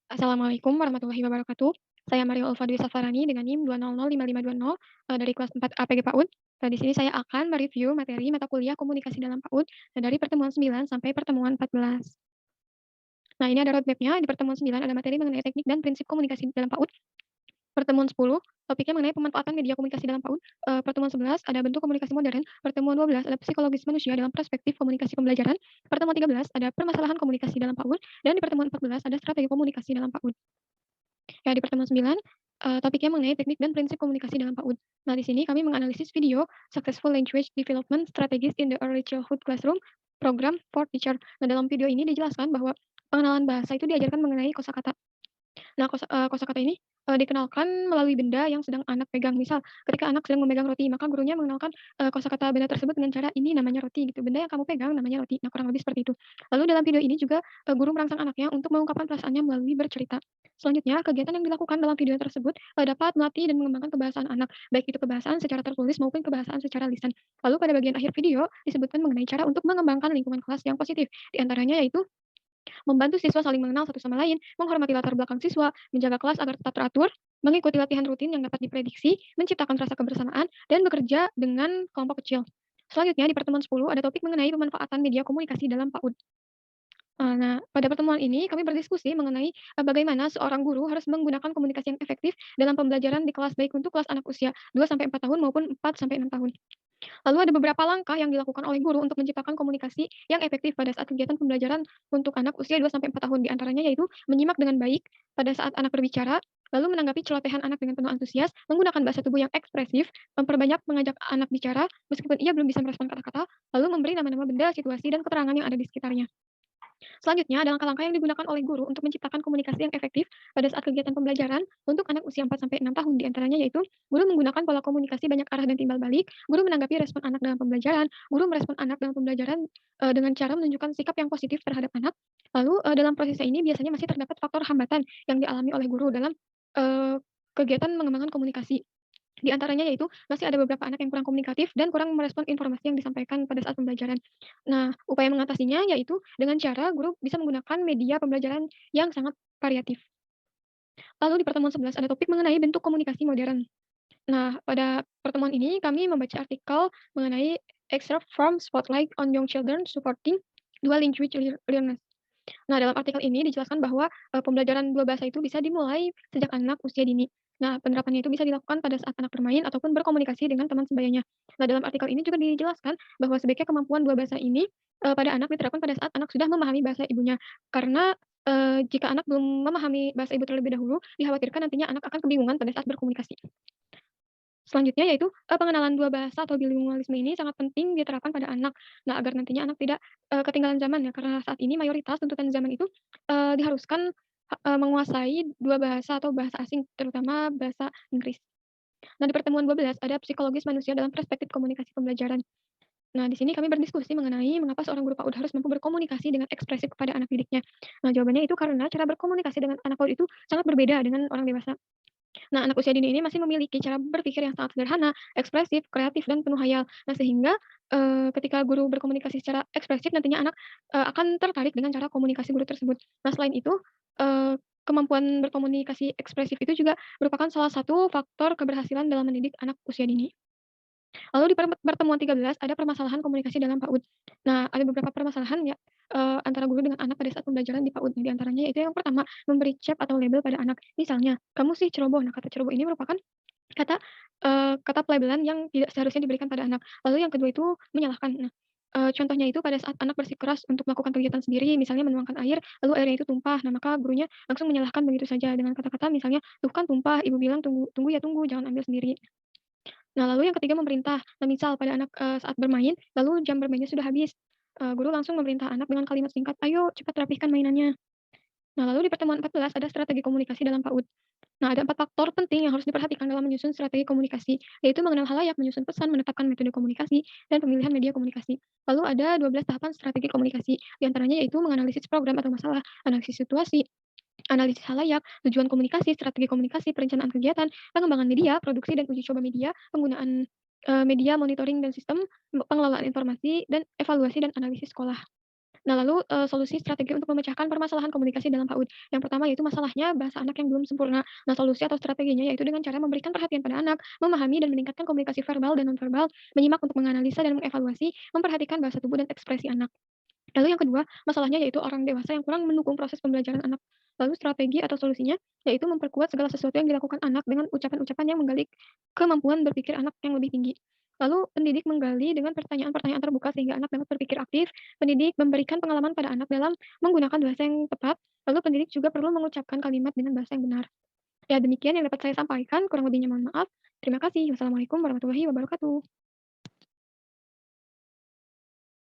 Assalamualaikum warahmatullahi wabarakatuh. Saya Mario Ulfa Dwi Safarani dengan NIM 2005520, dari kelas 4 APG PAUD. Di sini saya akan mereview materi mata kuliah komunikasi dalam PAUD, dari pertemuan 9 sampai pertemuan 14. Nah, ini ada roadmap-nya. Di pertemuan 9 ada materi mengenai teknik dan prinsip komunikasi dalam PAUD. Pertemuan 10, topiknya mengenai pemanfaatan media komunikasi dalam PAUD. Pertemuan 11 ada bentuk komunikasi modern. Pertemuan 12 ada psikologis manusia dalam perspektif komunikasi pembelajaran. Pertemuan 13 ada permasalahan komunikasi dalam PAUD. Dan di pertemuan 14 ada strategi komunikasi dalam PAUD. Ya, di pertemuan 9, topiknya mengenai teknik dan prinsip komunikasi dalam PAUD. Nah, di sini kami menganalisis video Successful Language Development Strategies in the Early Childhood Classroom Program for Teacher. Nah, dalam video ini dijelaskan bahwa pengenalan bahasa itu diajarkan mengenai kosakata. Nah, kosakata ini, dikenalkan melalui benda yang sedang anak pegang. Misal, ketika anak sedang memegang roti, maka gurunya mengenalkan, kosakata benda tersebut dengan cara, "Ini namanya roti," gitu. "Benda yang kamu pegang namanya roti." Nah, kurang lebih seperti itu. Lalu dalam video ini juga, guru merangsang anaknya untuk mengungkapkan perasaannya melalui bercerita. Selanjutnya, kegiatan yang dilakukan dalam video tersebut, dapat melatih dan mengembangkan kebahasaan anak, baik itu kebahasaan secara tertulis maupun kebahasaan secara lisan. Lalu pada bagian akhir video disebutkan mengenai cara untuk mengembangkan lingkungan kelas yang positif. Di antaranya yaitu membantu siswa saling mengenal satu sama lain, menghormati latar belakang siswa, menjaga kelas agar tetap teratur, mengikuti latihan rutin yang dapat diprediksi, menciptakan rasa kebersamaan, dan bekerja dengan kelompok kecil. Selanjutnya di pertemuan 10 ada topik mengenai pemanfaatan media komunikasi dalam PAUD. Nah, pada pertemuan ini kami berdiskusi mengenai bagaimana seorang guru harus menggunakan komunikasi yang efektif dalam pembelajaran di kelas, baik untuk kelas anak usia 2 sampai 4 tahun maupun 4 sampai 6 tahun. Lalu ada beberapa langkah yang dilakukan oleh guru untuk menciptakan komunikasi yang efektif pada saat kegiatan pembelajaran untuk anak usia 2 sampai 4 tahun. Di antaranya yaitu menyimak dengan baik pada saat anak berbicara, lalu menanggapi celotehan anak dengan penuh antusias, menggunakan bahasa tubuh yang ekspresif, memperbanyak mengajak anak bicara meskipun ia belum bisa merespon kata-kata, lalu memberi nama-nama benda, situasi, dan keterangan yang ada di sekitarnya. Selanjutnya, ada langkah-langkah yang digunakan oleh guru untuk menciptakan komunikasi yang efektif pada saat kegiatan pembelajaran untuk anak usia 4 sampai 6 tahun. Di antaranya yaitu guru menggunakan pola komunikasi banyak arah dan timbal balik, guru menanggapi respon anak dalam pembelajaran, guru merespon anak dalam pembelajaran dengan cara menunjukkan sikap yang positif terhadap anak. Lalu dalam prosesnya ini biasanya masih terdapat faktor hambatan yang dialami oleh guru dalam eee, kegiatan mengembangkan komunikasi. Di antaranya yaitu masih ada beberapa anak yang kurang komunikatif dan kurang merespon informasi yang disampaikan pada saat pembelajaran. Nah, upaya mengatasinya yaitu dengan cara guru bisa menggunakan media pembelajaran yang sangat variatif. Lalu di pertemuan 11 ada topik mengenai bentuk komunikasi modern. Nah, pada pertemuan ini kami membaca artikel mengenai excerpt from Spotlight on Young Children Supporting Dual Language Learners. Nah, dalam artikel ini dijelaskan bahwa, pembelajaran 2 bahasa itu bisa dimulai sejak anak usia dini. Nah, penerapannya itu bisa dilakukan pada saat anak bermain ataupun berkomunikasi dengan teman sebayanya. Nah, dalam artikel ini juga dijelaskan bahwa sebaiknya kemampuan 2 bahasa ini, pada anak diterapkan pada saat anak sudah memahami bahasa ibunya. Karena, jika anak belum memahami bahasa ibu terlebih dahulu, dikhawatirkan nantinya anak akan kebingungan pada saat berkomunikasi. Selanjutnya yaitu, pengenalan 2 bahasa atau bilingualisme ini sangat penting diterapkan pada anak. Nah, agar nantinya anak tidak, ketinggalan zaman ya, karena saat ini mayoritas tuntutan zaman itu, diharuskan, menguasai 2 bahasa atau bahasa asing, terutama bahasa Inggris. Nah, di pertemuan 12 ada psikologis manusia dalam perspektif komunikasi pembelajaran. Nah, di sini kami berdiskusi mengenai mengapa seorang guru PAUD harus mampu berkomunikasi dengan ekspresif kepada anak didiknya. Nah, jawabannya itu karena cara berkomunikasi dengan anak PAUD itu sangat berbeda dengan orang dewasa. Nah, anak usia dini ini masih memiliki cara berpikir yang sangat sederhana, ekspresif, kreatif, dan penuh hayal. Nah, sehingga, ketika guru berkomunikasi secara ekspresif, nantinya anak, akan tertarik dengan cara komunikasi guru tersebut. Nah, selain itu, kemampuan berkomunikasi ekspresif itu juga merupakan salah satu faktor keberhasilan dalam mendidik anak usia dini. Lalu di pertemuan 13 ada permasalahan komunikasi dalam PAUD. Nah, ada beberapa permasalahan ya, antara guru dengan anak pada saat pembelajaran di PAUD. Di antaranya yaitu yang pertama, memberi cap atau label pada anak. Misalnya, "Kamu sih ceroboh." Nah, kata ceroboh ini merupakan kata, kata pelabelan yang tidak seharusnya diberikan pada anak. Lalu yang kedua itu menyalahkan. Nah, contohnya itu pada saat anak bersikeras untuk melakukan kegiatan sendiri, misalnya menuangkan air, lalu airnya itu tumpah. Nah, maka gurunya langsung menyalahkan begitu saja dengan kata-kata misalnya, "Tuh kan tumpah, ibu bilang tunggu tunggu ya tunggu, jangan ambil sendiri." Nah, lalu yang ketiga memerintah. Nah, misal pada anak, saat bermain, lalu jam bermainnya sudah habis, guru langsung memerintah anak dengan kalimat singkat, "Ayo cepat rapihkan mainannya." Nah, lalu di pertemuan 14 ada strategi komunikasi dalam PAUD. Nah, ada 4 faktor penting yang harus diperhatikan dalam menyusun strategi komunikasi, yaitu mengenal halayak, menyusun pesan, menetapkan metode komunikasi, dan pemilihan media komunikasi. Lalu ada 12 tahapan strategi komunikasi, di antaranya yaitu menganalisis program atau masalah, analisis situasi, analisis halayak, tujuan komunikasi, strategi komunikasi, perencanaan kegiatan, pengembangan media, produksi dan uji coba media, penggunaan, media, monitoring dan sistem, pengelolaan informasi, dan evaluasi dan analisis sekolah. Nah, lalu, solusi strategi untuk memecahkan permasalahan komunikasi dalam PAUD. Yang pertama yaitu masalahnya bahasa anak yang belum sempurna. Nah, solusi atau strateginya yaitu dengan cara memberikan perhatian pada anak, memahami dan meningkatkan komunikasi verbal dan nonverbal, menyimak untuk menganalisa dan mengevaluasi, memperhatikan bahasa tubuh dan ekspresi anak. Lalu yang kedua, masalahnya yaitu orang dewasa yang kurang mendukung proses pembelajaran anak. Lalu strategi atau solusinya yaitu memperkuat segala sesuatu yang dilakukan anak dengan ucapan-ucapan yang menggali kemampuan berpikir anak yang lebih tinggi. Lalu pendidik menggali dengan pertanyaan-pertanyaan terbuka sehingga anak dapat berpikir aktif. Pendidik memberikan pengalaman pada anak dalam menggunakan bahasa yang tepat. Lalu pendidik juga perlu mengucapkan kalimat dengan bahasa yang benar. Ya demikian yang dapat saya sampaikan, kurang lebihnya mohon maaf. Terima kasih. Wassalamualaikum warahmatullahi wabarakatuh.